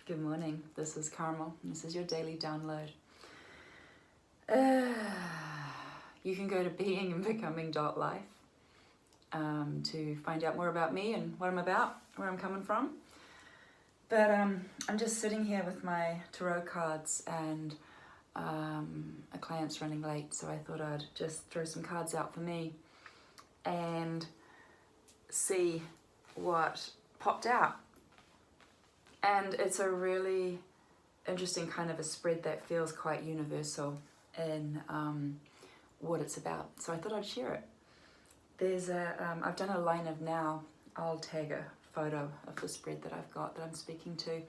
Good morning, this is Carmel, and this is your daily download. You can go to beingandbecoming.life to find out more about me and what I'm about, where I'm coming from. But I'm just sitting here with my tarot cards and a client's running late, so I thought I'd just throw some cards out for me and see what popped out. And it's a really interesting kind of a spread that feels quite universal in what it's about. So I thought I'd share it. There's I've done a line of now. I'll tag a photo of the spread that I've got that I'm speaking to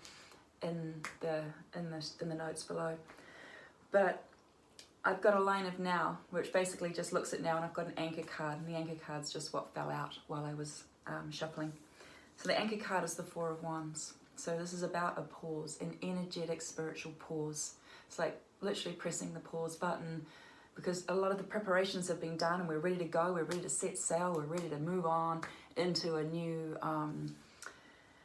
in the notes below. But I've got a line of now, which basically just looks at now, and I've got an anchor card, and the anchor card's just what fell out while I was shuffling. So the anchor card is the Four of Wands. So this is about a pause, an energetic spiritual pause. It's like literally pressing the pause button because a lot of the preparations have been done and we're ready to go, we're ready to set sail, we're ready to move on into a new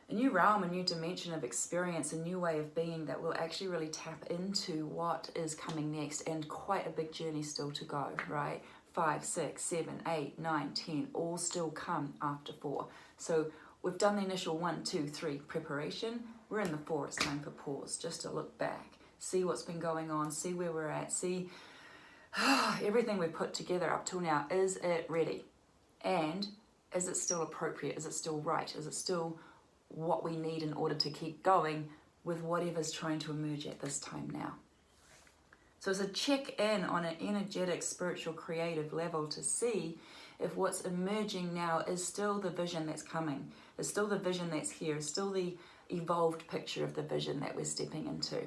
realm, a new dimension of experience, a new way of being that will actually really tap into what is coming next, and quite a big journey still to go, right? 5, 6, 7, 8, 9, 10, all still come after 4. So we've done the initial 1, 2, 3 preparation. We're in the 4. It's time for pause, just to look back, see what's been going on, see where we're at, see everything we've put together up till now. Is it ready? And is it still appropriate? Is it still right? Is it still what we need in order to keep going with whatever's trying to emerge at this time now? So it's a check in on an energetic, spiritual, creative level to see if what's emerging now is still the vision that's coming, is still the vision that's here, is still the evolved picture of the vision that we're stepping into.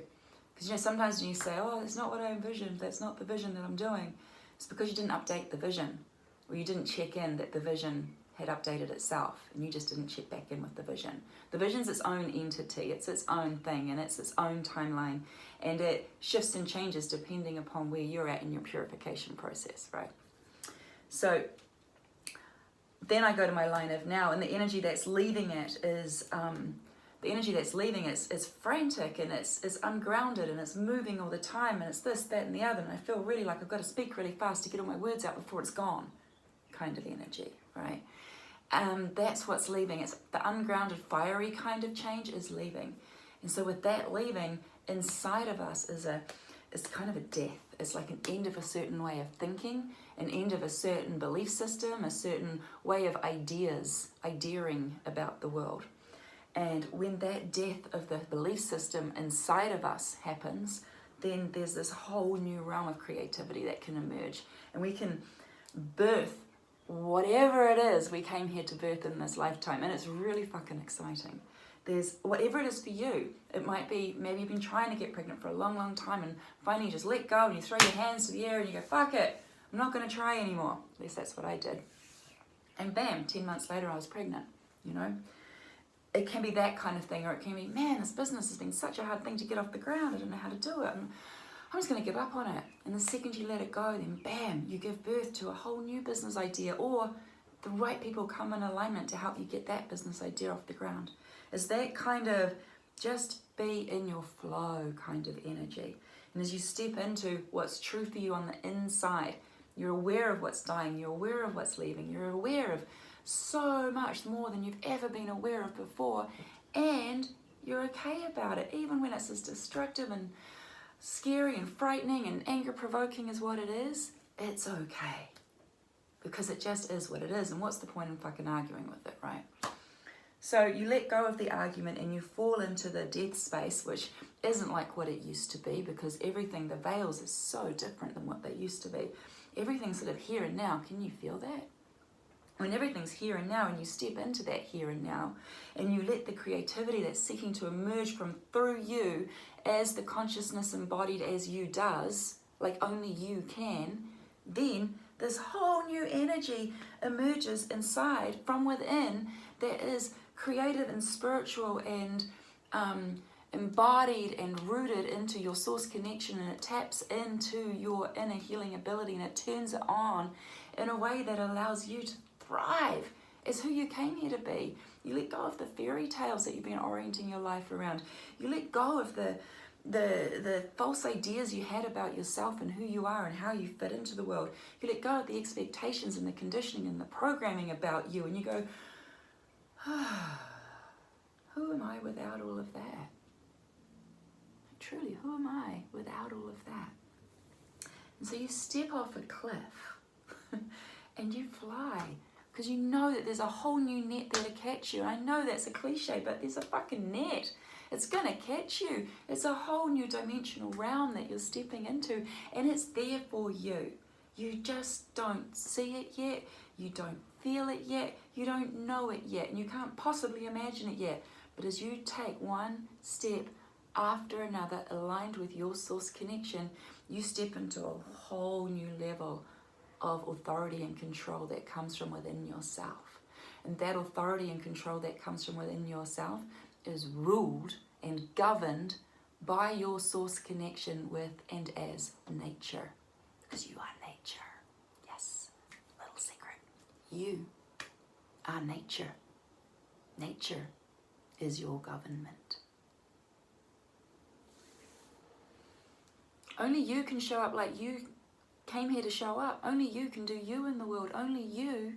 Because sometimes when you say, oh, that's not what I envisioned, that's not the vision that I'm doing, it's because you didn't update the vision, or you didn't check in that the vision had updated itself, and you just didn't check back in with the vision. The vision's its own entity, it's its own thing, and it's its own timeline, and it shifts and changes depending upon where you're at in your purification process, right? So then I go to my line of now, and the energy that's leaving it is is frantic, and it's ungrounded, and it's moving all the time, and it's this, that, and the other, and I feel really like I've got to speak really fast to get all my words out before it's gone, kind of energy, right? That's what's leaving. It's the ungrounded, fiery kind of change is leaving. And so with that leaving, inside of us is kind of a death. It's like an end of a certain way of thinking, an end of a certain belief system, a certain way of ideating about the world. And when that death of the belief system inside of us happens, then there's this whole new realm of creativity that can emerge. And we can birth whatever it is we came here to birth in this lifetime. And it's really fucking exciting. There's whatever it is for you. It might be, maybe you've been trying to get pregnant for a long, long time, and finally you just let go and you throw your hands to the air and you go, fuck it, I'm not going to try anymore. At least that's what I did. And bam, 10 months later I was pregnant, you know. It can be that kind of thing, or it can be, man, this business has been such a hard thing to get off the ground. I don't know how to do it. And I'm just going to give up on it. And the second you let it go, then bam, you give birth to a whole new business idea, or the right people come in alignment to help you get that business idea off the ground. It's that kind of just be in your flow kind of energy. And as you step into what's true for you on the inside, you're aware of what's dying, you're aware of what's leaving, you're aware of so much more than you've ever been aware of before, and you're okay about it, even when it's as destructive and scary and frightening and anger-provoking as what it is. It's okay, because it just is what it is, and what's the point in fucking arguing with it, right? So you let go of the argument and you fall into the death space, which isn't like what it used to be, because everything, the veils, is so different than what they used to be. Everything's sort of here and now. Can you feel that? When everything's here and now, and you step into that here and now, and you let the creativity that's seeking to emerge from through you as the consciousness embodied as you does, like only you can, then this whole new energy emerges inside from within that is creative and spiritual and embodied and rooted into your source connection, and it taps into your inner healing ability, and it turns it on in a way that allows you to thrive as who you came here to be. You let go of the fairy tales that you've been orienting your life around. You let go of the false ideas you had about yourself and who you are and how you fit into the world. You let go of the expectations and the conditioning and the programming about you, and you go, who am I without all of that? Truly, who am I without all of that? And so you step off a cliff and you fly, because you know that there's a whole new net there to catch you. I know that's a cliche, but there's a fucking net. It's going to catch you. It's a whole new dimensional realm that you're stepping into, and it's there for you. You just don't see it yet. You don't feel it yet. You don't know it yet, and you can't possibly imagine it yet. But as you take one step after another aligned with your source connection, you step into a whole new level of authority and control that comes from within yourself. And that authority and control that comes from within yourself is ruled and governed by your source connection with and as nature. Because you are nature. Yes, little secret. You are nature. Nature is your government. Only you can show up like you came here to show up. Only you can do you in the world. Only you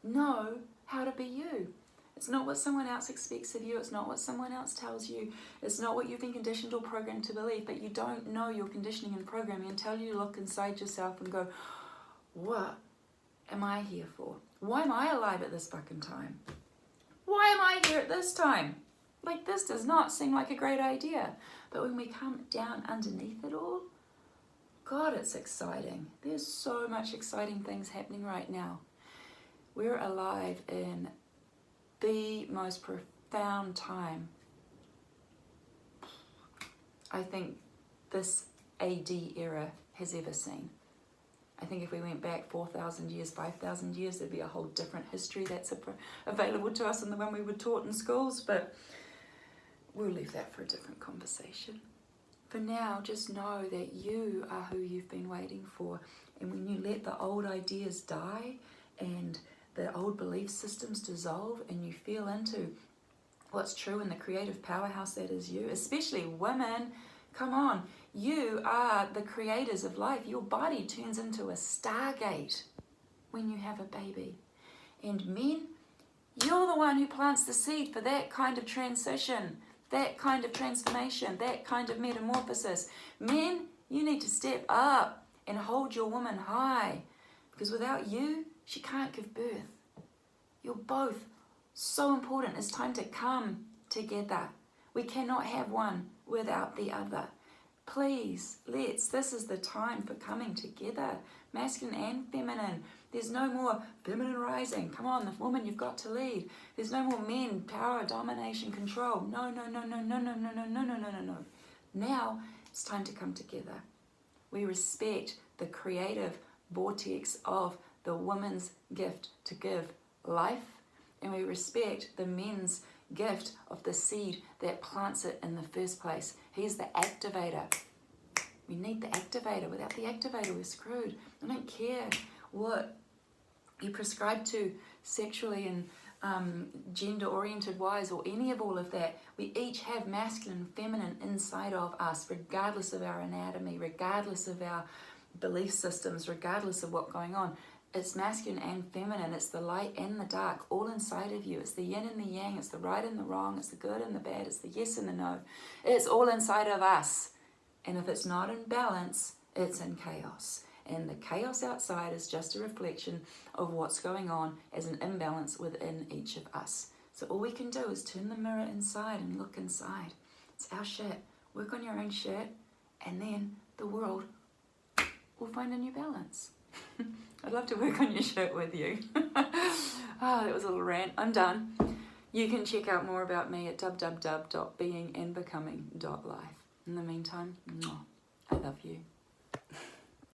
know how to be you. It's not what someone else expects of you. It's not what someone else tells you. It's not what you've been conditioned or programmed to believe. But you don't know your conditioning and programming until you look inside yourself and go, what am I here for? Why am I alive at this fucking time? Why am I here at this time? Like, this does not seem like a great idea. But when we come down underneath it all, God, it's exciting. There's so much exciting things happening right now. We're alive in the most profound time I think this AD era has ever seen. I think if we went back 4,000 years, 5,000 years, there'd be a whole different history that's available to us than the one we were taught in schools, but we'll leave that for a different conversation. For now, just know that you are who you've been waiting for. And when you let the old ideas die and the old belief systems dissolve and you feel into what's true in the creative powerhouse that is you, especially women, come on, you are the creators of life. Your body turns into a stargate when you have a baby. And men, you're the one who plants the seed for that kind of transition, that kind of transformation, that kind of metamorphosis. Men, you need to step up and hold your woman high, because without you, she can't give birth. You're both so important. It's time to come together. We cannot have one without the other. Please, this is the time for coming together, masculine and feminine. There's no more feminine rising. Come on, the woman, you've got to lead. There's no more men, power, domination, control. No. Now it's time to come together. We respect the creative vortex of the woman's gift to give life, and we respect the men's gift of the seed that plants it in the first place. He's the activator. We need the activator. Without the activator, we're screwed. I don't care what you prescribe to sexually and gender-oriented wise or any of all of that. We each have masculine and feminine inside of us, regardless of our anatomy, regardless of our belief systems, regardless of what's going on. It's masculine and feminine. It's the light and the dark, all inside of you. It's the yin and the yang. It's the right and the wrong. It's the good and the bad. It's the yes and the no. It's all inside of us. And if it's not in balance, it's in chaos. And the chaos outside is just a reflection of what's going on as an imbalance within each of us. So all we can do is turn the mirror inside and look inside. It's our shit. Work on your own shit, and then the world will find a new balance. I'd love to work on your shit with you. That was a little rant. I'm done. You can check out more about me at www.beingandbecoming.life. In the meantime, I love you.